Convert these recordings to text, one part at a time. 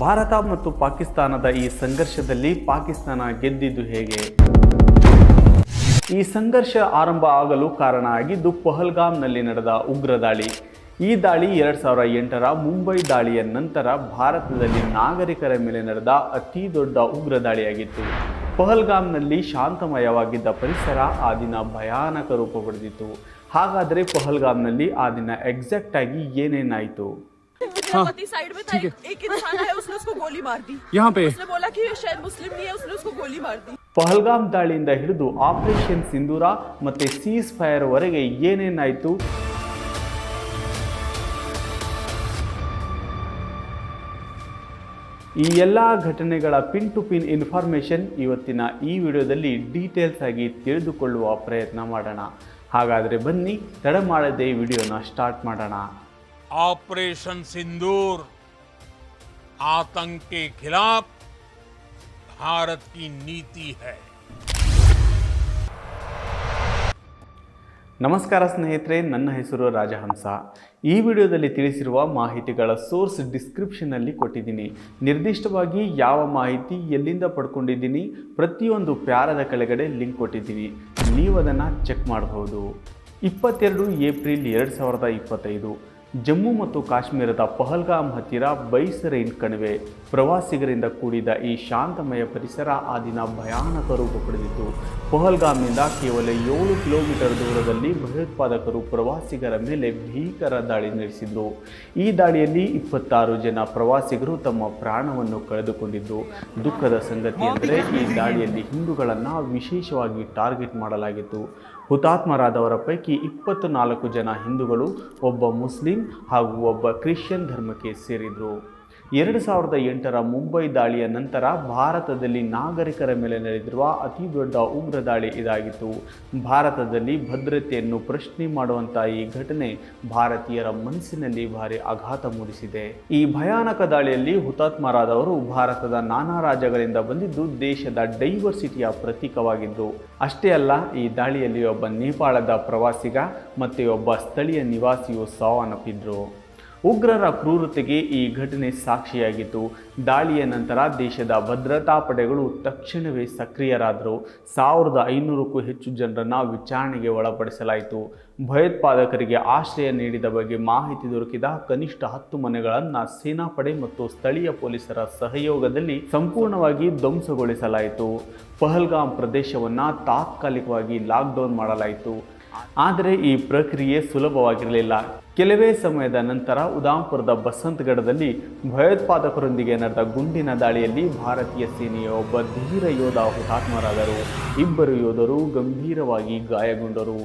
ಭಾರತ ಮತ್ತು ಪಾಕಿಸ್ತಾನದ ಈ ಸಂಘರ್ಷದಲ್ಲಿ ಪಾಕಿಸ್ತಾನ ಗೆದ್ದಿದ್ದು ಹೇಗೆ? ಈ ಸಂಘರ್ಷ ಆರಂಭ ಆಗಲು ಕಾರಣ ಆಗಿದ್ದು ಪಹಲ್ಗಾಮ್ನಲ್ಲಿ ನಡೆದ ಉಗ್ರ ದಾಳಿ. ಈ ದಾಳಿ 2008ರ ಮುಂಬೈ ದಾಳಿಯ ನಂತರ ಭಾರತದಲ್ಲಿ ನಾಗರಿಕರ ಮೇಲೆ ನಡೆದ ಅತಿ ದೊಡ್ಡ ಉಗ್ರ ದಾಳಿಯಾಗಿತ್ತು. ಪಹಲ್ಗಾಮ್ನಲ್ಲಿ ಶಾಂತಮಯವಾಗಿದ್ದ ಪರಿಸರ ಆ ದಿನ ಭಯಾನಕ ರೂಪ ಪಡೆದಿತ್ತು. ಹಾಗಾದರೆ ಪಹಲ್ಗಾಮ್ನಲ್ಲಿ ಆ ದಿನ ಎಕ್ಸಾಕ್ಟ್ ಆಗಿ ಏನೇನಾಯಿತು? साइड में था एक इंसान है, उसने उसको गोली मार दी। यहाँ पे उसने बोला कि ये शायद मुस्लिम नहीं है, उसने उसको गोली मार दी। ಪಹಲ್ಗಾಮ್ ದಾಳಿಯಿಂದ ಹಿಡಿದು ಆಪರೇಷನ್ ಸಿಂಧೂರ ಮತ್ತೆ ಸೀಸ್ ಫೈರ್ ವರೆಗೆ ಏನೇನಾಯಿತು? ಈ ಎಲ್ಲ ಘಟನೆಗಳ ಪಿನ್ ಟು ಪಿನ್ ಇನ್ಫಾರ್ಮೇಷನ್ ಇವತ್ತಿನ ಈ ವಿಡಿಯೋದಲ್ಲಿ ಡೀಟೇಲ್ಸ್ ಆಗಿ ತಿಳಿದುಕೊಳ್ಳುವ ಪ್ರಯತ್ನ ಮಾಡೋಣ. ಹಾಗಾದರೆ ಬನ್ನಿ, ತಡ ಮಾಡದೆ ವಿಡಿಯೋನ ಸ್ಟಾರ್ಟ್ ಮಾಡೋಣ. ऑपरेशन सिंदूर आतंक के खिलाफ भारत की नीति है. ನಮಸ್ಕಾರ ಸ್ನೇಹಿತರೆ, ನನ್ನ ಹೆಸರು ರಾಜಹಂಸ. ಈ ವಿಡಿಯೋದಲ್ಲಿ ತಿಳಿಸಿರುವ ಮಾಹಿತಿಗಳ ಸೋರ್ಸ್ ಡಿಸ್ಕ್ರಿಪ್ಷನ್ನಲ್ಲಿ ಕೊಟ್ಟಿದ್ದೀನಿ. ನಿರ್ದಿಷ್ಟವಾಗಿ ಯಾವ ಮಾಹಿತಿ ಎಲ್ಲಿಂದ ಪಡ್ಕೊಂಡಿದ್ದೀನಿ ಪ್ರತಿಯೊಂದು ಪ್ಯಾರದ ಕೆಳಗಡೆ ಲಿಂಕ್ ಕೊಟ್ಟಿದ್ದೀನಿ, ನೀವು ಅದನ್ನು ಚೆಕ್ ಮಾಡಬಹುದು. 22 ಏಪ್ರಿಲ್ 2025 ಜಮ್ಮು ಮತ್ತು ಕಾಶ್ಮೀರದ ಪಹಲ್ಗಾಮ್ ಹತ್ತಿರ ಬೈಸರೈನ್ ಕಣಿವೆ. ಪ್ರವಾಸಿಗರಿಂದ ಕೂಡಿದ ಈ ಶಾಂತಮಯ ಪರಿಸರ ಆ ದಿನ ಭಯಾನಕ ರೂಪ ಪಡೆದಿತ್ತು. ಪಹಲ್ಗಾಮ್ನಿಂದ ಕೇವಲ 7 ಕಿಲೋಮೀಟರ್ ದೂರದಲ್ಲಿ ಭಯೋತ್ಪಾದಕರು ಪ್ರವಾಸಿಗರ ಮೇಲೆ ಭೀಕರ ದಾಳಿ ನಡೆಸಿದರು. ಈ ದಾಳಿಯಲ್ಲಿ 26 ಜನ ಪ್ರವಾಸಿಗರು ತಮ್ಮ ಪ್ರಾಣವನ್ನು ಕಳೆದುಕೊಂಡಿದ್ದು. ದುಃಖದ ಸಂಗತಿ ಅಂದರೆ ಈ ದಾಳಿಯಲ್ಲಿ ಹಿಂದೂಗಳನ್ನು ವಿಶೇಷವಾಗಿ ಟಾರ್ಗೆಟ್ ಮಾಡಲಾಗಿತ್ತು. ಹುತಾತ್ಮರಾದವರ ಪೈಕಿ 24 ಜನ ಹಿಂದೂಗಳು, ಒಬ್ಬ ಮುಸ್ಲಿಂ ಹಾಗೂ ಒಬ್ಬ ಕ್ರಿಶ್ಚಿಯನ್ ಧರ್ಮಕ್ಕೆ ಸೇರಿದರು. 2008ರ ಮುಂಬೈ ದಾಳಿಯ ನಂತರ ಭಾರತದಲ್ಲಿ ನಾಗರಿಕರ ಮೇಲೆ ನಡೆದಿರುವ ಅತಿ ದೊಡ್ಡ ಉಗ್ರ ದಾಳಿ ಇದಾಗಿತ್ತು. ಭಾರತದಲ್ಲಿ ಭದ್ರತೆಯನ್ನು ಪ್ರಶ್ನೆ ಮಾಡುವಂಥ ಈ ಘಟನೆ ಭಾರತೀಯರ ಮನಸ್ಸಿನಲ್ಲಿ ಭಾರಿ ಆಘಾತ ಮೂಡಿಸಿದೆ. ಈ ಭಯಾನಕ ದಾಳಿಯಲ್ಲಿ ಹುತಾತ್ಮರಾದವರು ಭಾರತದ ನಾನಾ ರಾಜ್ಯಗಳಿಂದ ಬಂದಿದ್ದು ದೇಶದ ಡೈವರ್ಸಿಟಿಯ ಪ್ರತೀಕವಾಗಿದ್ದು. ಅಷ್ಟೇ ಅಲ್ಲ, ಈ ದಾಳಿಯಲ್ಲಿ ಒಬ್ಬ ನೇಪಾಳದ ಪ್ರವಾಸಿಗ ಮತ್ತು ಒಬ್ಬ ಸ್ಥಳೀಯ ನಿವಾಸಿಯು ಸಾವನ್ನಪ್ಪಿದ್ರು. ಉಗ್ರರ ಕ್ರೂರತೆಗೆ ಈ ಘಟನೆ ಸಾಕ್ಷಿಯಾಗಿತ್ತು. ದಾಳಿಯ ನಂತರ ದೇಶದ ಭದ್ರತಾ ಪಡೆಗಳು ತಕ್ಷಣವೇ ಸಕ್ರಿಯರಾದರು. 1500ಕ್ಕೂ ಹೆಚ್ಚು ಜನರನ್ನು ವಿಚಾರಣೆಗೆ ಒಳಪಡಿಸಲಾಯಿತು. ಭಯೋತ್ಪಾದಕರಿಗೆ ಆಶ್ರಯ ನೀಡಿದ ಬಗ್ಗೆ ಮಾಹಿತಿ ದೊರಕಿದ ಕನಿಷ್ಠ 10 ಮನೆಗಳನ್ನು ಸೇನಾಪಡೆ ಮತ್ತು ಸ್ಥಳೀಯ ಪೊಲೀಸರ ಸಹಯೋಗದಲ್ಲಿ ಸಂಪೂರ್ಣವಾಗಿ ಧ್ವಂಸಗೊಳಿಸಲಾಯಿತು. ಪಹಲ್ಗಾಮ್ ಪ್ರದೇಶವನ್ನು ತಾತ್ಕಾಲಿಕವಾಗಿ ಲಾಕ್ಡೌನ್ ಮಾಡಲಾಯಿತು. ಆದರೆ ಈ ಪ್ರಕ್ರಿಯೆ ಸುಲಭವಾಗಿರಲಿಲ್ಲ. ಕೆಲವೇ ಸಮಯದ ನಂತರ ಉಧಾಂಪುರದ ಬಸಂತಗಢದಲ್ಲಿ ಭಯೋತ್ಪಾದಕರೊಂದಿಗೆ ನಡೆದ ಗುಂಡಿನ ದಾಳಿಯಲ್ಲಿ ಭಾರತೀಯ ಸೇನೆಯ ಒಬ್ಬ ಧೀರ ಯೋಧ ಹುತಾತ್ಮರಾದರು. 2 ಯೋಧರು ಗಂಭೀರವಾಗಿ ಗಾಯಗೊಂಡರು.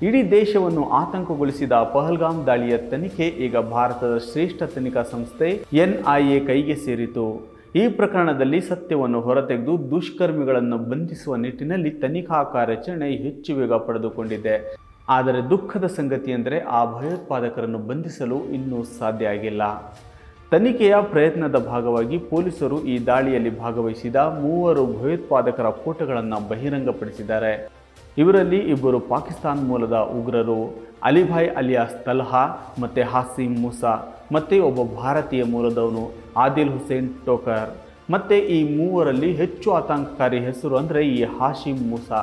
ಇಡೀ ದೇಶವನ್ನು ಆತಂಕಗೊಳಿಸಿದ ಪಹಲ್ಗಾಮ್ ದಾಳಿಯ ತನಿಖೆ ಈಗ ಭಾರತದ ಶ್ರೇಷ್ಠ ತನಿಖಾ ಸಂಸ್ಥೆ NIA ಕೈಗೆ ಸೇರಿತು. ಈ ಪ್ರಕರಣದಲ್ಲಿ ಸತ್ಯವನ್ನು ಹೊರತೆಗೆದು ದುಷ್ಕರ್ಮಿಗಳನ್ನು ಬಂಧಿಸುವ ನಿಟ್ಟಿನಲ್ಲಿ ತನಿಖಾ ಕಾರ್ಯಾಚರಣೆ ಹೆಚ್ಚು ವೇಗ ಪಡೆದುಕೊಂಡಿದೆ. ಆದರೆ ದುಃಖದ ಸಂಗತಿ ಎಂದರೆ ಆ ಭಯೋತ್ಪಾದಕರನ್ನು ಬಂಧಿಸಲು ಇನ್ನೂ ಸಾಧ್ಯ ಆಗಿಲ್ಲ. ತನಿಖೆಯ ಪ್ರಯತ್ನದ ಭಾಗವಾಗಿ ಪೊಲೀಸರು ಈ ದಾಳಿಯಲ್ಲಿ ಭಾಗವಹಿಸಿದ 3 ಭಯೋತ್ಪಾದಕರ ಫೋಟೋಗಳನ್ನು ಬಹಿರಂಗಪಡಿಸಿದ್ದಾರೆ. ಇವರಲ್ಲಿ 2 ಪಾಕಿಸ್ತಾನ್ ಮೂಲದ ಉಗ್ರರು, ಅಲಿಭಾಯ್ ಅಲಿಯಾಸ್ ತಲ್ಹಾ ಮತ್ತು ಹಾಸಿಮ್ ಮೂಸಾ, ಮತ್ತು ಒಬ್ಬ ಭಾರತೀಯ ಮೂಲದವನು ಆದಿಲ್ ಹುಸೇನ್ ಟೋಕರ್. ಮತ್ತು ಈ 3ರಲ್ಲಿ ಹೆಚ್ಚು ಆತಂಕಕಾರಿ ಹೆಸರು ಅಂದರೆ ಈ ಹಾಶಿಮ್ ಮೂಸಾ.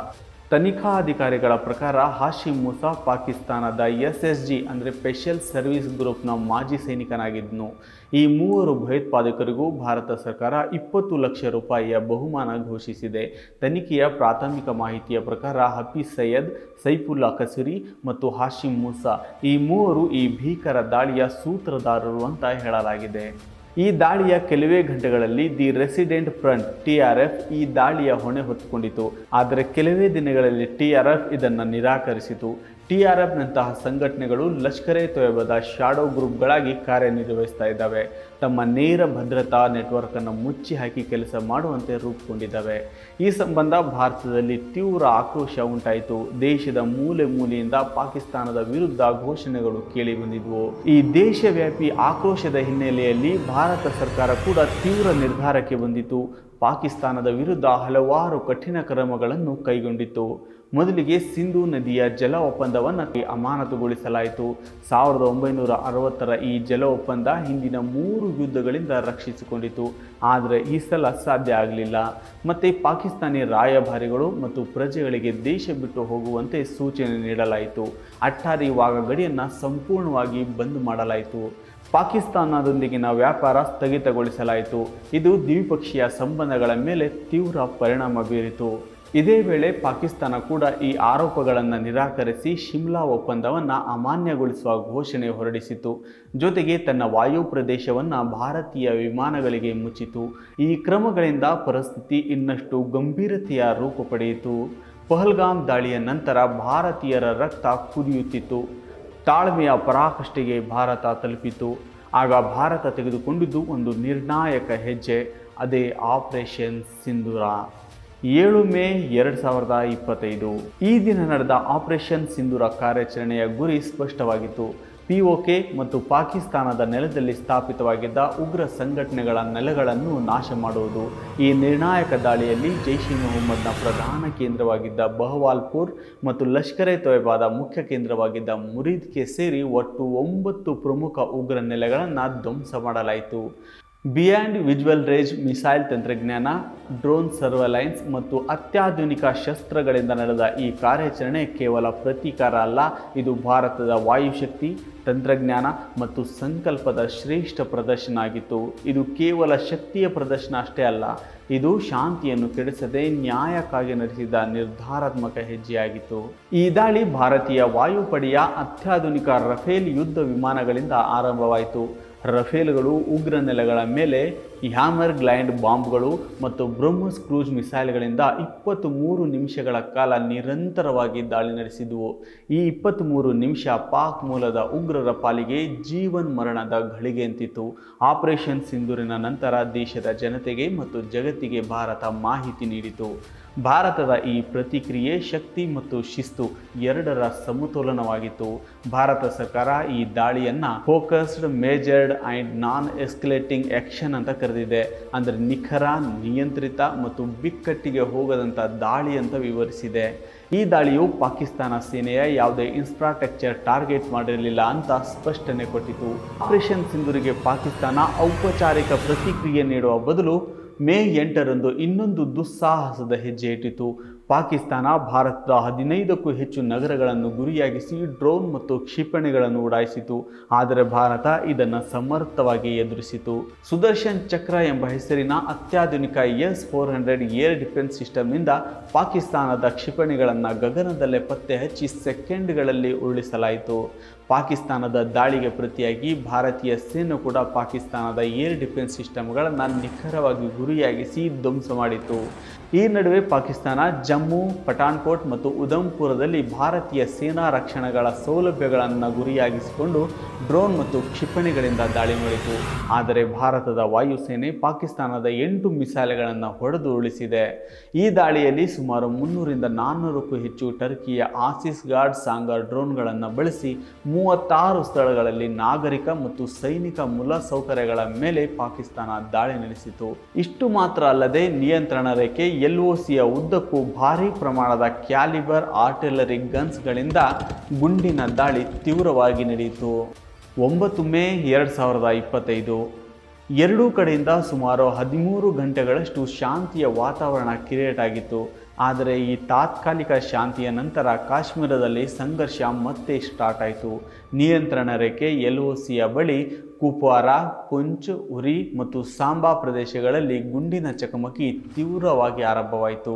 ತನಿಖಾಧಿಕಾರಿಗಳ ಪ್ರಕಾರ ಹಾಶಿಮ್ ಮೂಸಾ ಪಾಕಿಸ್ತಾನದ SSG ಅಂದರೆ ಸ್ಪೆಷಲ್ ಸರ್ವಿಸ್ ಗ್ರೂಪ್ನ ಮಾಜಿ ಸೈನಿಕನಾಗಿದ್ದನು. ಈ 3 ಭಯೋತ್ಪಾದಕರಿಗೂ ಭಾರತ ಸರ್ಕಾರ 20 ಲಕ್ಷ ರೂಪಾಯಿಯ ಬಹುಮಾನ ಘೋಷಿಸಿದೆ. ತನಿಖೆಯ ಪ್ರಾಥಮಿಕ ಮಾಹಿತಿಯ ಪ್ರಕಾರ ಹಫೀಜ್ ಸೈಯದ್, ಸೈಫುಲ್ಲಾ ಕಸೂರಿ ಮತ್ತು ಹಾಶಿಮ್ ಮೂಸಾ ಈ 3 ಈ ಭೀಕರ ದಾಳಿಯ ಸೂತ್ರಧಾರರು ಅಂತ ಹೇಳಲಾಗಿದೆ. ಈ ದಾಳಿಯ ಕೆಲವೇ ಗಂಟೆಗಳಲ್ಲಿ ದಿ ರೆಸಿಡೆಂಟ್ ಫ್ರಂಟ್ TRF ಈ ದಾಳಿಯ ಹೊಣೆ ಹೊತ್ತುಕೊಂಡಿತು. ಆದರೆ ಕೆಲವೇ ದಿನಗಳಲ್ಲಿ TRF ಇದನ್ನು ನಿರಾಕರಿಸಿತು. TRFನಂತಹ ಸಂಘಟನೆಗಳು ಲಷ್ಕರ್ ಎ ತೊಯ್ಬಾದ ಶಾಡೋ ಗ್ರೂಪ್ಗಳಾಗಿ ಕಾರ್ಯನಿರ್ವಹಿಸ್ತಾ ಇದ್ದಾವೆ. ತಮ್ಮ ನೇರ ಭದ್ರತಾ ನೆಟ್ವರ್ಕನ್ನು ಮುಚ್ಚಿ ಹಾಕಿ ಕೆಲಸ ಮಾಡುವಂತೆ ರೂಪುಗೊಂಡಿದ್ದಾವೆ. ಈ ಸಂಬಂಧ ಭಾರತದಲ್ಲಿ ತೀವ್ರ ಆಕ್ರೋಶ ಉಂಟಾಯಿತು. ದೇಶದ ಮೂಲೆ ಮೂಲೆಯಿಂದ ಪಾಕಿಸ್ತಾನದ ವಿರುದ್ಧ ಘೋಷಣೆಗಳು ಕೇಳಿಬಂದಿದ್ವು. ಈ ದೇಶವ್ಯಾಪಿ ಆಕ್ರೋಶದ ಹಿನ್ನೆಲೆಯಲ್ಲಿ ಭಾರತ ಸರ್ಕಾರ ಕೂಡ ತೀವ್ರ ನಿರ್ಧಾರಕ್ಕೆ ಬಂದಿತು. ಪಾಕಿಸ್ತಾನದ ವಿರುದ್ಧ ಹಲವಾರು ಕಠಿಣ ಕ್ರಮಗಳನ್ನು ಕೈಗೊಂಡಿತು. ಮೊದಲಿಗೆ ಸಿಂಧೂ ನದಿಯ ಜಲ ಒಪ್ಪಂದವನ್ನು ಅಮಾನತುಗೊಳಿಸಲಾಯಿತು. 1960ರ ಈ ಜಲ ಒಪ್ಪಂದ ಹಿಂದಿನ 3 ಯುದ್ಧಗಳಿಂದ ರಕ್ಷಿಸಿಕೊಂಡಿತು. ಆದರೆ ಈ ಸಲ ಸಾಧ್ಯ ಆಗಲಿಲ್ಲ. ಮತ್ತೆ ಪಾಕಿಸ್ತಾನಿ ರಾಯಭಾರಿಗಳು ಮತ್ತು ಪ್ರಜೆಗಳಿಗೆ ದೇಶ ಬಿಟ್ಟು ಹೋಗುವಂತೆ ಸೂಚನೆ ನೀಡಲಾಯಿತು. ಅಟ್ಟಾರಿ ವಾಘಾ ಗಡಿಯನ್ನು ಸಂಪೂರ್ಣವಾಗಿ ಬಂದ್ ಮಾಡಲಾಯಿತು. ಪಾಕಿಸ್ತಾನದೊಂದಿಗಿನ ವ್ಯಾಪಾರ ಸ್ಥಗಿತಗೊಳಿಸಲಾಯಿತು. ಇದು ದ್ವಿಪಕ್ಷೀಯ ಸಂಬಂಧಗಳ ಮೇಲೆ ತೀವ್ರ ಪರಿಣಾಮ ಬೀರಿತು. ಇದೇ ವೇಳೆ ಪಾಕಿಸ್ತಾನ ಕೂಡ ಈ ಆರೋಪಗಳನ್ನು ನಿರಾಕರಿಸಿ ಶಿಮ್ಲಾ ಒಪ್ಪಂದವನ್ನು ಅಮಾನ್ಯಗೊಳಿಸುವ ಘೋಷಣೆ ಹೊರಡಿಸಿತು. ಜೊತೆಗೆ ತನ್ನ ವಾಯು ಪ್ರದೇಶವನ್ನು ಭಾರತೀಯ ವಿಮಾನಗಳಿಗೆ ಮುಚ್ಚಿತು. ಈ ಕ್ರಮಗಳಿಂದ ಪರಿಸ್ಥಿತಿ ಇನ್ನಷ್ಟು ಗಂಭೀರತೆಯ ರೂಪ ಪಡೆಯಿತು. ಪಹಲ್ಗಾಮ್ ದಾಳಿಯ ನಂತರ ಭಾರತೀಯರ ರಕ್ತ ಕುದಿಯುತ್ತಿತ್ತು. ತಾಳ್ಮೆಯ ಪರಾಕಾಷ್ಠೆಗೆ ಭಾರತ ತಲುಪಿತು. ಆಗ ಭಾರತ ತೆಗೆದುಕೊಂಡಿದ್ದು ಒಂದು ನಿರ್ಣಾಯಕ ಹೆಜ್ಜೆ, ಅದೇ ಆಪರೇಷನ್ ಸಿಂಧೂರ. 7 ಮೇ 2025 ಈ ದಿನ ನಡೆದ ಆಪರೇಷನ್ ಸಿಂಧೂರ ಕಾರ್ಯಾಚರಣೆಯ ಗುರಿ ಸ್ಪಷ್ಟವಾಗಿತ್ತು. POK ಮತ್ತು ಪಾಕಿಸ್ತಾನದ ನೆಲದಲ್ಲಿ ಸ್ಥಾಪಿತವಾಗಿದ್ದ ಉಗ್ರ ಸಂಘಟನೆಗಳ ನೆಲೆಗಳನ್ನು ನಾಶ ಮಾಡುವುದು. ಈ ನಿರ್ಣಾಯಕ ದಾಳಿಯಲ್ಲಿ ಜೈಷ್ ಇ ಮೊಹಮ್ಮದ್ನ ಪ್ರಧಾನ ಕೇಂದ್ರವಾಗಿದ್ದ ಬಹವಾಲ್ಪುರ್ ಮತ್ತು ಲಷ್ಕರ್ ಎ ತೊಯ್ಬಾದ ಮುಖ್ಯ ಕೇಂದ್ರವಾಗಿದ್ದ ಮುರಿದ್ಗೆ ಸೇರಿ ಒಟ್ಟು 9 ಪ್ರಮುಖ ಉಗ್ರ ನೆಲೆಗಳನ್ನು ಧ್ವಂಸ ಮಾಡಲಾಯಿತು. ಬಿಯಾಂಡ್ ವಿಜುವಲ್ ರೇಂಜ್ ಮಿಸೈಲ್ ತಂತ್ರಜ್ಞಾನ, ಡ್ರೋನ್ ಸರ್ವೆಲೈನ್ಸ್ ಮತ್ತು ಅತ್ಯಾಧುನಿಕ ಶಸ್ತ್ರಗಳಿಂದ ನಡೆದ ಈ ಕಾರ್ಯಾಚರಣೆ ಕೇವಲ ಪ್ರತೀಕಾರ ಅಲ್ಲ, ಇದು ಭಾರತದ ವಾಯುಶಕ್ತಿ, ತಂತ್ರಜ್ಞಾನ ಮತ್ತು ಸಂಕಲ್ಪದ ಶ್ರೇಷ್ಠ ಪ್ರದರ್ಶನ ಆಗಿತ್ತು. ಇದು ಕೇವಲ ಶಕ್ತಿಯ ಪ್ರದರ್ಶನ ಅಷ್ಟೇ ಅಲ್ಲ, ಇದು ಶಾಂತಿಯನ್ನು ಕೆಡಿಸದೆ ನ್ಯಾಯಕ್ಕಾಗಿ ನಡೆಸಿದ ನಿರ್ಧಾರಾತ್ಮಕ ಹೆಜ್ಜೆಯಾಗಿತ್ತು. ಈ ದಾಳಿ ಭಾರತೀಯ ವಾಯುಪಡೆಯ ಅತ್ಯಾಧುನಿಕ ರಫೇಲ್ ಯುದ್ಧ ವಿಮಾನಗಳಿಂದ ಆರಂಭವಾಯಿತು. ರಫೇಲ್ಗಳು ಉಗ್ರ ನೆಲೆಗಳ ಮೇಲೆ ಹ್ಯಾಮರ್ ಗ್ಲೈಡ್ ಬಾಂಬ್ಗಳು ಮತ್ತು ಬ್ರಹ್ಮೋಸ್ ಕ್ರೂಸ್ ಮಿಸೈಲ್ಗಳಿಂದ 23 ನಿಮಿಷಗಳ ಕಾಲ ನಿರಂತರವಾಗಿ ದಾಳಿ ನಡೆಸಿದವು. ಈ 23 ನಿಮಿಷ ಪಾಕ್ ಮೂಲದ ಉಗ್ರರ ಪಾಲಿಗೆ ಜೀವನ್ ಮರಣದ ಘಳಿಗೆ ಅಂತಿತ್ತು. ಆಪರೇಷನ್ ಸಿಂಧೂರಿನ ನಂತರ ದೇಶದ ಜನತೆಗೆ ಮತ್ತು ಜಗತ್ತಿಗೆ ಭಾರತ ಮಾಹಿತಿ ನೀಡಿತು. ಭಾರತದ ಈ ಪ್ರತಿಕ್ರಿಯೆ ಶಕ್ತಿ ಮತ್ತು ಶಿಸ್ತು ಎರಡರ ಸಮತೋಲನವಾಗಿತ್ತು. ಭಾರತ ಸರ್ಕಾರ ಈ ದಾಳಿಯನ್ನು focused, measured and non escalating action ಅಂತ ಕರೆದಿದೆ. ಅಂದರೆ ನಿಖರ, ನಿಯಂತ್ರಿತ ಮತ್ತು ಬಿಕ್ಕಟ್ಟಿಗೆ ಹೋಗದಂಥ ದಾಳಿ ಅಂತ ವಿವರಿಸಿದೆ. ಈ ದಾಳಿಯು ಪಾಕಿಸ್ತಾನ ಸೇನೆಯ ಯಾವುದೇ ಇನ್ಫ್ರಾಸ್ಟ್ರಕ್ಚರ್ ಟಾರ್ಗೆಟ್ ಮಾಡಿರಲಿಲ್ಲ ಅಂತ ಸ್ಪಷ್ಟನೆ ಕೊಟ್ಟಿತು. ಆಪರೇಷನ್ ಸಿಂಧೂರಿಗೆ ಪಾಕಿಸ್ತಾನ ಔಪಚಾರಿಕ ಪ್ರತಿಕ್ರಿಯೆ ನೀಡುವ ಬದಲು ಮೇ 8ರಂದು ಇನ್ನೊಂದು ದುಸ್ಸಾಹಸದ ಹೆಜ್ಜೆ ಇಟ್ಟಿತು. ಪಾಕಿಸ್ತಾನ ಭಾರತದ 15ಕ್ಕೂ ಹೆಚ್ಚು ನಗರಗಳನ್ನು ಗುರಿಯಾಗಿಸಿ ಡ್ರೋನ್ ಮತ್ತು ಕ್ಷಿಪಣಿಗಳನ್ನು ಉಡಾಯಿಸಿತು. ಆದರೆ ಭಾರತ ಇದನ್ನು ಸಮರ್ಥವಾಗಿ ಎದುರಿಸಿತು. ಸುದರ್ಶನ್ ಚಕ್ರ ಎಂಬ ಹೆಸರಿನ ಅತ್ಯಾಧುನಿಕ S-400 ಏರ್ ಡಿಫೆನ್ಸ್ ಸಿಸ್ಟಮ್ನಿಂದ ಪಾಕಿಸ್ತಾನದ ಕ್ಷಿಪಣಿಗಳನ್ನು ಗಗನದಲ್ಲೇ ಪತ್ತೆ ಹಚ್ಚಿ ಸೆಕೆಂಡ್ಗಳಲ್ಲಿ ಉರುಳಿಸಲಾಯಿತು. ಪಾಕಿಸ್ತಾನದ ದಾಳಿಗೆ ಪ್ರತಿಯಾಗಿ ಭಾರತೀಯ ಸೇನೆ ಕೂಡ ಪಾಕಿಸ್ತಾನದ ಏರ್ ಡಿಫೆನ್ಸ್ ಸಿಸ್ಟಮ್ಗಳನ್ನು ನಿಖರವಾಗಿ ಗುರಿಯಾಗಿಸಿ ಧ್ವಂಸ ಮಾಡಿತು. ಈ ನಡುವೆ ಪಾಕಿಸ್ತಾನ ಜಮ್ಮು, ಪಠಾನ್ಕೋಟ್ ಮತ್ತು ಉಧಂಪುರದಲ್ಲಿ ಭಾರತೀಯ ಸೇನಾ ರಕ್ಷಣೆಗಳ ಸೌಲಭ್ಯಗಳನ್ನು ಗುರಿಯಾಗಿಸಿಕೊಂಡು ಡ್ರೋನ್ ಮತ್ತು ಕ್ಷಿಪಣಿಗಳಿಂದ ದಾಳಿ ಮಾಡಿತು. ಆದರೆ ಭಾರತದ ವಾಯುಸೇನೆ ಪಾಕಿಸ್ತಾನದ 8 ಮಿಸೈಲ್ಗಳನ್ನು ಹೊಡೆದು ಉರುಳಿಸಿದೆ. ಈ ದಾಳಿಯಲ್ಲಿ ಸುಮಾರು 300ರಿಂದ 400ಕ್ಕೂ ಹೆಚ್ಚು ಟರ್ಕಿಯ ಆಸಿಸ್ ಗಾರ್ಡ್ ಸಾಂಗರ್ ಡ್ರೋನ್ಗಳನ್ನು ಬಳಸಿ 36 ಸ್ಥಳಗಳಲ್ಲಿ ನಾಗರಿಕ ಮತ್ತು ಸೈನಿಕ ಮೂಲಸೌಕರ್ಯಗಳ ಮೇಲೆ ಪಾಕಿಸ್ತಾನ ದಾಳಿ ನಡೆಸಿತು. ಇಷ್ಟು ಮಾತ್ರ ಅಲ್ಲದೆ ನಿಯಂತ್ರಣ ರೇಖೆ LOCಯ ಉದ್ದಕ್ಕೂ ಭಾರೀ ಪ್ರಮಾಣದ ಕ್ಯಾಲಿಬರ್ ಆರ್ಟಿಲರಿ ಗನ್ಸ್ಗಳಿಂದ ಗುಂಡಿನ ದಾಳಿ ತೀವ್ರವಾಗಿ ನಡೆಯಿತು. 9 ಮೇ 2025 ಎರಡೂ ಕಡೆಯಿಂದ ಸುಮಾರು 13 ಗಂಟೆಗಳಷ್ಟು ಶಾಂತಿಯ ವಾತಾವರಣ ಕ್ರಿಯೇಟ್ ಆಗಿತ್ತು. ಆದರೆ ಈ ತಾತ್ಕಾಲಿಕ ಶಾಂತಿಯ ನಂತರ ಕಾಶ್ಮೀರದಲ್ಲಿ ಸಂಘರ್ಷ ಮತ್ತೆ ಸ್ಟಾರ್ಟ್ ಆಯಿತು. ನಿಯಂತ್ರಣ ರೇಖೆ LOCಯ ಬಳಿ ಕುಪ್ವಾರ, ಪುಂಚ್, ಉರಿ ಮತ್ತು ಸಾಂಬಾ ಪ್ರದೇಶಗಳಲ್ಲಿ ಗುಂಡಿನ ಚಕಮಕಿ ತೀವ್ರವಾಗಿ ಆರಂಭವಾಯಿತು.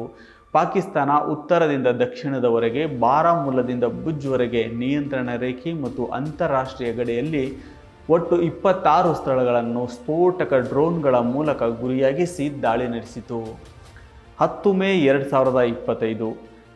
ಪಾಕಿಸ್ತಾನ ಉತ್ತರದಿಂದ ದಕ್ಷಿಣದವರೆಗೆ, ಬಾರಾಮುಲ್ಲಾದಿಂದ ಭುಜ್ವರೆಗೆ ನಿಯಂತ್ರಣ ರೇಖೆ ಮತ್ತು ಅಂತಾರಾಷ್ಟ್ರೀಯ ಗಡಿಯಲ್ಲಿ ಒಟ್ಟು 26 ಸ್ಥಳಗಳನ್ನು ಸ್ಫೋಟಕ ಡ್ರೋನ್ಗಳ ಮೂಲಕ ಗುರಿಯಾಗಿಸಿ ದಾಳಿ ನಡೆಸಿತು. 10 ಮೇ 2025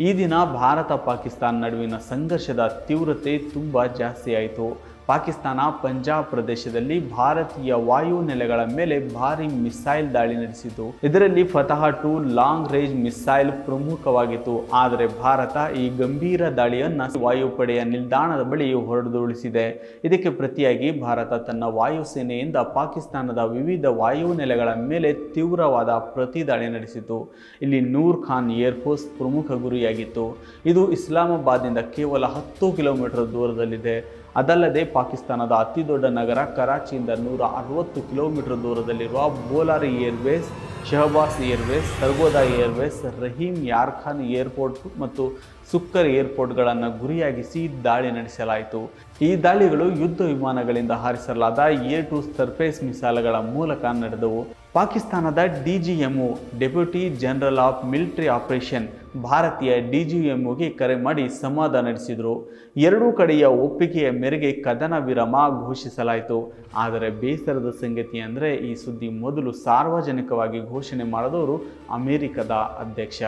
ಈ ದಿನ ಭಾರತ ಪಾಕಿಸ್ತಾನ ನಡುವಿನ ಸಂಘರ್ಷದ ತೀವ್ರತೆ ತುಂಬ ಜಾಸ್ತಿ ಆಯಿತು. ಪಾಕಿಸ್ತಾನ ಪಂಜಾಬ್ ಪ್ರದೇಶದಲ್ಲಿ ಭಾರತೀಯ ವಾಯು ನೆಲೆಗಳ ಮೇಲೆ ಭಾರಿ ಮಿಸೈಲ್ ದಾಳಿ ನಡೆಸಿತು. ಇದರಲ್ಲಿ ಫತಃ 2 ಲಾಂಗ್ ರೇಂಜ್ ಮಿಸೈಲ್ ಪ್ರಮುಖವಾಗಿತ್ತು. ಆದರೆ ಭಾರತ ಈ ಗಂಭೀರ ದಾಳಿಯನ್ನು ವಾಯುಪಡೆಯ ನಿಲ್ದಾಣದ ಬಳಿ ಹೊಡೆದುರುಳಿಸಿದೆ. ಇದಕ್ಕೆ ಪ್ರತಿಯಾಗಿ ಭಾರತ ತನ್ನ ವಾಯುಸೇನೆಯಿಂದ ಪಾಕಿಸ್ತಾನದ ವಿವಿಧ ವಾಯು ನೆಲೆಗಳ ಮೇಲೆ ತೀವ್ರವಾದ ಪ್ರತಿ ದಾಳಿ ನಡೆಸಿತು. ಇಲ್ಲಿ ನೂರ್ ಖಾನ್ ಏರ್ಫೋರ್ಸ್ ಪ್ರಮುಖ ಗುರಿಯಾಗಿತ್ತು. ಇದು ಇಸ್ಲಾಮಾಬಾದ್ನಿಂದ ಕೇವಲ 10 ಕಿಲೋಮೀಟರ್ ದೂರದಲ್ಲಿದೆ. ಅದಲ್ಲದೆ ಪಾಕಿಸ್ತಾನದ ಅತಿದೊಡ್ಡ ನಗರ ಕರಾಚಿಯಿಂದ 160 ಕಿಲೋಮೀಟರ್ ದೂರದಲ್ಲಿರುವ Bholari airbase, Shahbaz airbase, Sargodha airbase, Rahim Yar Khan airport ಮತ್ತು ಸುಕ್ಕರ್ ಏರ್ಪೋರ್ಟ್ಗಳನ್ನು ಗುರಿಯಾಗಿಸಿ ದಾಳಿ ನಡೆಸಲಾಯಿತು. ಈ ದಾಳಿಗಳು ಯುದ್ಧ ವಿಮಾನಗಳಿಂದ ಹಾರಿಸಲಾದ ಏರ್ ಟು ಸರ್ಫೇಸ್ ಮಿಸೈಲ್ಗಳ ಮೂಲಕ ನಡೆದವು. ಪಾಕಿಸ್ತಾನದ DGMO deputy general of military operation ಭಾರತೀಯ ಡಿಜಿಎಂಒಗೆ ಕರೆ ಮಾಡಿ ಸಂವಾದ ನಡೆಸಿದರು. ಎರಡೂ ಕಡೆಯ ಒಪ್ಪಿಗೆಯ ಮೇರೆಗೆ ಕದನ ವಿರಾಮ ಘೋಷಿಸಲಾಯಿತು. ಆದರೆ ಬೇಸರದ ಸಂಗತಿ ಅಂದರೆ ಈ ಸುದ್ದಿ ಮೊದಲು ಸಾರ್ವಜನಿಕವಾಗಿ ಘೋಷಣೆ ಮಾಡಿದವರು ಅಮೆರಿಕದ ಅಧ್ಯಕ್ಷ.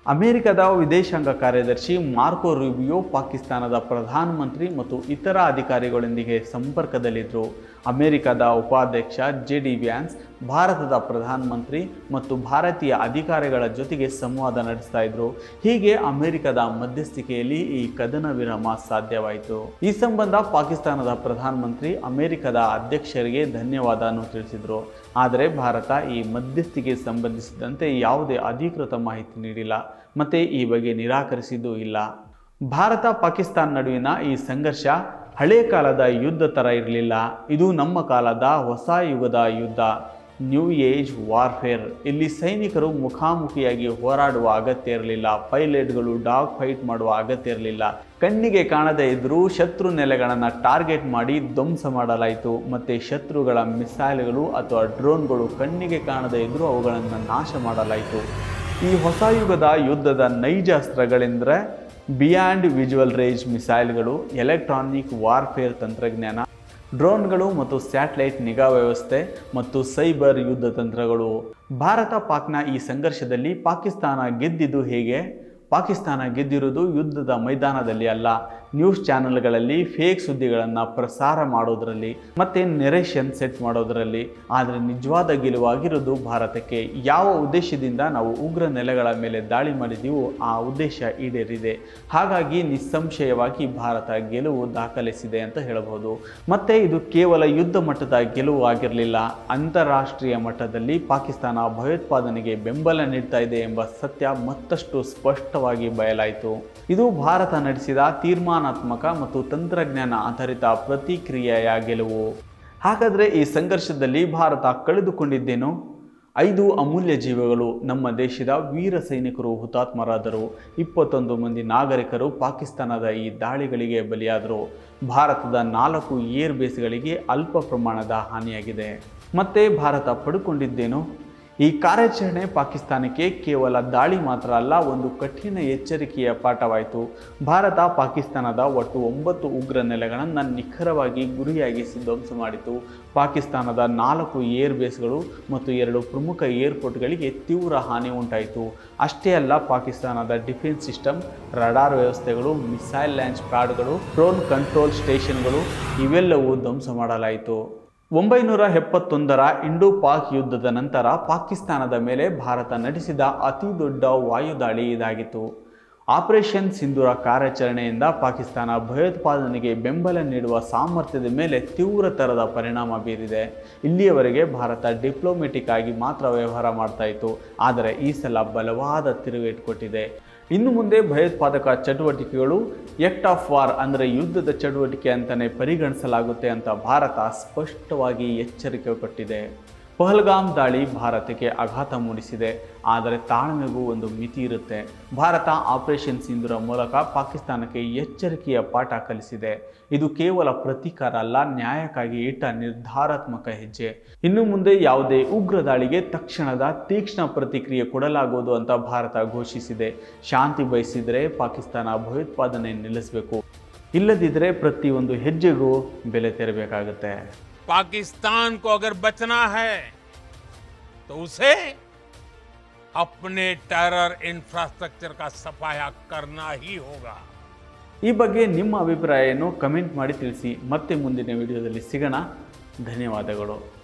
ಅಮೆರಿಕದ ವಿದೇಶಾಂಗ ಕಾರ್ಯದರ್ಶಿ ಮಾರ್ಕೋ ರೂಬಿಯೋ ಪಾಕಿಸ್ತಾನದ ಪ್ರಧಾನಮಂತ್ರಿ ಮತ್ತು ಇತರ ಅಧಿಕಾರಿಗಳೊಂದಿಗೆ ಸಂಪರ್ಕದಲ್ಲಿದ್ದರು. ಅಮೆರಿಕದ ಉಪಾಧ್ಯಕ್ಷ JD ವ್ಯಾನ್ಸ್ ಭಾರತದ ಪ್ರಧಾನಮಂತ್ರಿ ಮತ್ತು ಭಾರತೀಯ ಅಧಿಕಾರಿಗಳ ಜೊತೆಗೆ ಸಂವಾದ ನಡೆಸ್ತಾ ಇದ್ರು. ಹೀಗೆ ಅಮೆರಿಕದ ಮಧ್ಯಸ್ಥಿಕೆಯಲ್ಲಿ ಈ ಕದನ ವಿರಾಮ ಸಾಧ್ಯವಾಯಿತು. ಈ ಸಂಬಂಧ ಪಾಕಿಸ್ತಾನದ ಪ್ರಧಾನಮಂತ್ರಿ ಅಮೆರಿಕದ ಅಧ್ಯಕ್ಷರಿಗೆ ಧನ್ಯವಾದವನ್ನು ತಿಳಿಸಿದರು. ಆದರೆ ಭಾರತ ಈ ಮಧ್ಯಸ್ಥಿಗೆ ಸಂಬಂಧಿಸಿದಂತೆ ಯಾವುದೇ ಅಧಿಕೃತ ಮಾಹಿತಿ ನೀಡಿಲ್ಲ ಮತ್ತು ಈ ಬಗ್ಗೆ ನಿರಾಕರಿಸಿದ್ದೂ ಇಲ್ಲ. ಭಾರತ ಪಾಕಿಸ್ತಾನ ನಡುವಿನ ಈ ಸಂಘರ್ಷ ಹಳೆ ಕಾಲದ ಯುದ್ಧ ಥರ ಇರಲಿಲ್ಲ. ಇದು ನಮ್ಮ ಕಾಲದ ಹೊಸ ಯುಗದ ಯುದ್ಧ, ನ್ಯೂ ಏಜ್ ವಾರ್ಫೇರ್. ಇಲ್ಲಿ ಸೈನಿಕರು ಮುಖಾಮುಖಿಯಾಗಿ ಹೋರಾಡುವ ಅಗತ್ಯ ಇರಲಿಲ್ಲ. ಪೈಲಟ್ಗಳು ಡಾಗ್ ಫೈಟ್ ಮಾಡುವ ಅಗತ್ಯ ಇರಲಿಲ್ಲ. ಕಣ್ಣಿಗೆ ಕಾಣದೇ ಇದ್ದರೂ ಶತ್ರು ನೆಲೆಗಳನ್ನು ಟಾರ್ಗೆಟ್ ಮಾಡಿ ಧ್ವಂಸ ಮಾಡಲಾಯಿತು. ಮತ್ತು ಶತ್ರುಗಳ ಮಿಸೈಲ್ಗಳು ಅಥವಾ ಡ್ರೋನ್ಗಳು ಕಣ್ಣಿಗೆ ಕಾಣದೇ ಇದ್ದರೂ ಅವುಗಳನ್ನು ನಾಶ ಮಾಡಲಾಯಿತು. ಈ ಹೊಸ ಯುಗದ ಯುದ್ಧದ ನೈಜ ಅಸ್ತ್ರಗಳೆಂದರೆ ಬಿಯಾಂಡ್ ವಿಜುವಲ್ ರೇಂಜ್ ಮಿಸೈಲ್ಗಳು, ಎಲೆಕ್ಟ್ರಾನಿಕ್ ವಾರ್ಫೇರ್ ತಂತ್ರಜ್ಞಾನ, ಡ್ರೋನ್ಗಳು ಮತ್ತು ಸ್ಯಾಟಲೈಟ್ ನಿಗಾ ವ್ಯವಸ್ಥೆ ಮತ್ತು ಸೈಬರ್ ಯುದ್ಧ ತಂತ್ರಗಳು. ಭಾರತ ಪಾಕ್ನ ಈ ಸಂಘರ್ಷದಲ್ಲಿ ಪಾಕಿಸ್ತಾನ ಗೆದ್ದಿದ್ದು ಹೇಗೆ? ಪಾಕಿಸ್ತಾನ ಗೆದ್ದಿರುವುದು ಯುದ್ಧದ ಮೈದಾನದಲ್ಲಿ ಅಲ್ಲ, ನ್ಯೂಸ್ ಚಾನೆಲ್ಗಳಲ್ಲಿ ಫೇಕ್ ಸುದ್ದಿಗಳನ್ನು ಪ್ರಸಾರ ಮಾಡೋದರಲ್ಲಿ ಮತ್ತು ನೆರೇಷನ್ ಸೆಟ್ ಮಾಡೋದರಲ್ಲಿ. ಆದರೆ ನಿಜವಾದ ಗೆಲುವಾಗಿರೋದು ಭಾರತಕ್ಕೆ. ಯಾವ ಉದ್ದೇಶದಿಂದ ನಾವು ಉಗ್ರ ನೆಲೆಗಳ ಮೇಲೆ ದಾಳಿ ಮಾಡಿದ್ದೀವೋ ಆ ಉದ್ದೇಶ ಈಡೇರಿದೆ. ಹಾಗಾಗಿ ನಿಸ್ಸಂಶಯವಾಗಿ ಭಾರತ ಗೆಲುವು ದಾಖಲಿಸಿದೆ ಅಂತ ಹೇಳಬಹುದು. ಮತ್ತು ಇದು ಕೇವಲ ಯುದ್ಧ ಮಟ್ಟದ ಗೆಲುವು ಆಗಿರಲಿಲ್ಲ. ಅಂತಾರಾಷ್ಟ್ರೀಯ ಮಟ್ಟದಲ್ಲಿ ಪಾಕಿಸ್ತಾನ ಭಯೋತ್ಪಾದನೆಗೆ ಬೆಂಬಲ ನೀಡ್ತಾ ಇದೆ ಎಂಬ ಸತ್ಯ ಮತ್ತಷ್ಟು ಸ್ಪಷ್ಟವಾಗಿ ಬಯಲಾಯಿತು. ಇದು ಭಾರತ ನಡೆಸಿದ ತೀರ್ಮಾನಾತ್ಮಕ ಮತ್ತು ತಂತ್ರಜ್ಞಾನ ಆಧಾರಿತ ಪ್ರತಿಕ್ರಿಯೆಯ ಗೆಲುವು. ಹಾಗಾದರೆ ಈ ಸಂಘರ್ಷದಲ್ಲಿ ಭಾರತ ಕಳೆದುಕೊಂಡಿದ್ದೇನು? 5 ಅಮೂಲ್ಯ ಜೀವಗಳು. ನಮ್ಮ ದೇಶದ ವೀರ ಸೈನಿಕರು ಹುತಾತ್ಮರಾದರು. 21 ಮಂದಿ ನಾಗರಿಕರು ಪಾಕಿಸ್ತಾನದ ಈ ದಾಳಿಗಳಿಗೆ ಬಲಿಯಾದರು. ಭಾರತದ 4 ಏರ್ ಬೇಸ್ಗಳಿಗೆ ಅಲ್ಪ ಪ್ರಮಾಣದ ಹಾನಿಯಾಗಿದೆ. ಮತ್ತೆ ಭಾರತ ಪಡ್ಕೊಂಡಿದ್ದೇನು? ಈ ಕಾರ್ಯಾಚರಣೆ ಪಾಕಿಸ್ತಾನಕ್ಕೆ ಕೇವಲ ದಾಳಿ ಮಾತ್ರ ಅಲ್ಲ, ಒಂದು ಕಠಿಣ ಎಚ್ಚರಿಕೆಯ ಪಾಠವಾಯಿತು. ಭಾರತ ಪಾಕಿಸ್ತಾನದ ಒಟ್ಟು 9 ಉಗ್ರ ನೆಲೆಗಳನ್ನು ನಿಖರವಾಗಿ ಗುರಿಯಾಗಿಸಿ ಧ್ವಂಸ ಮಾಡಿತು. ಪಾಕಿಸ್ತಾನದ 4 ಏರ್ ಬೇಸ್ಗಳು ಮತ್ತು 2 ಪ್ರಮುಖ ಏರ್ಪೋರ್ಟ್ಗಳಿಗೆ ತೀವ್ರ ಹಾನಿ ಉಂಟಾಯಿತು. ಅಷ್ಟೇ ಅಲ್ಲ, ಪಾಕಿಸ್ತಾನದ ಡಿಫೆನ್ಸ್ ಸಿಸ್ಟಮ್, ರಡಾರ್ ವ್ಯವಸ್ಥೆಗಳು, ಮಿಸೈಲ್ ಲಾಂಚ್ ಪ್ಯಾಡ್ಗಳು, ಡ್ರೋನ್ ಕಂಟ್ರೋಲ್ ಸ್ಟೇಷನ್ಗಳು ಇವೆಲ್ಲವೂ ಧ್ವಂಸ ಮಾಡಲಾಯಿತು. 1971ರ ಇಂಡೋ ಪಾಕ್ ಯುದ್ಧದ ನಂತರ ಪಾಕಿಸ್ತಾನದ ಮೇಲೆ ಭಾರತ ನಡೆಸಿದ ಅತಿ ದೊಡ್ಡ ವಾಯುದಾಳಿ ಇದಾಗಿತ್ತು. ಆಪರೇಷನ್ ಸಿಂಧೂರ ಕಾರ್ಯಾಚರಣೆಯಿಂದ ಪಾಕಿಸ್ತಾನ ಭಯೋತ್ಪಾದನೆಗೆ ಬೆಂಬಲ ನೀಡುವ ಸಾಮರ್ಥ್ಯದ ಮೇಲೆ ತೀವ್ರತರದ ಪರಿಣಾಮ ಬೀರಿದೆ. ಇಲ್ಲಿಯವರೆಗೆ ಭಾರತ ಡಿಪ್ಲೊಮೆಟಿಕ್ ಆಗಿ ಮಾತ್ರ ವ್ಯವಹಾರ ಮಾಡ್ತಾ ಇತ್ತು. ಆದರೆ ಈ ಸಲ ಬಲವಾದ ತಿರುಗೇಟು ಕೊಟ್ಟಿದೆ. ಇನ್ನು ಮುಂದೆ ಭಯೋತ್ಪಾದಕ ಚಟುವಟಿಕೆಗಳು ಆಕ್ಟ್ ಆಫ್ ವಾರ್ ಅಂದರೆ ಯುದ್ಧದ ಚಟುವಟಿಕೆ ಅಂತಲೇ ಪರಿಗಣಿಸಲಾಗುತ್ತೆ ಅಂತ ಭಾರತ ಸ್ಪಷ್ಟವಾಗಿ ಎಚ್ಚರಿಕೆ ಕೊಟ್ಟಿದೆ. ಪಹಲ್ಗಾಮ್ ದಾಳಿ ಭಾರತಕ್ಕೆ ಆಘಾತ ಮೂಡಿಸಿದೆ. ಆದರೆ ತಾಳ್ಮೆಗೂ ಒಂದು ಮಿತಿ ಇರುತ್ತೆ. ಭಾರತ ಆಪರೇಷನ್ ಸಿಂಧೂರ ಮೂಲಕ ಪಾಕಿಸ್ತಾನಕ್ಕೆ ಎಚ್ಚರಿಕೆಯ ಪಾಠ ಕಲಿಸಿದೆ. ಇದು ಕೇವಲ ಪ್ರತೀಕಾರ ಅಲ್ಲ, ನ್ಯಾಯಕ್ಕಾಗಿ ಇಟ್ಟ ನಿರ್ಧಾರಾತ್ಮಕ ಹೆಜ್ಜೆ. ಇನ್ನು ಮುಂದೆ ಯಾವುದೇ ಉಗ್ರ ದಾಳಿಗೆ ತಕ್ಷಣದ ತೀಕ್ಷ್ಣ ಪ್ರತಿಕ್ರಿಯೆ ಕೊಡಲಾಗುವುದು ಅಂತ ಭಾರತ ಘೋಷಿಸಿದೆ. ಶಾಂತಿ ಬಯಸಿದರೆ ಪಾಕಿಸ್ತಾನ ಭಯೋತ್ಪಾದನೆ ನಿಲ್ಲಿಸಬೇಕು, ಇಲ್ಲದಿದ್ದರೆ ಪ್ರತಿಯೊಂದು ಹೆಜ್ಜೆಗೂ ಬೆಲೆ ತೆರಬೇಕಾಗುತ್ತೆ. पाकिस्तान को अगर बचना है तो उसे अपने टेरर इंफ्रास्ट्रक्चर का सफाया करना ही होगा। ಈ ಬಗ್ಗೆ ನಿಮ್ಮ ಅಭಿಪ್ರಾಯವನ್ನು ಕಮೆಂಟ್ ಮಾಡಿ ತಿಳಿಸಿ. ಮತ್ತೆ ಮುಂದಿನ ವಿಡಿಯೋದಲ್ಲಿ ಸಿಗೋಣ. ಧನ್ಯವಾದಗಳು.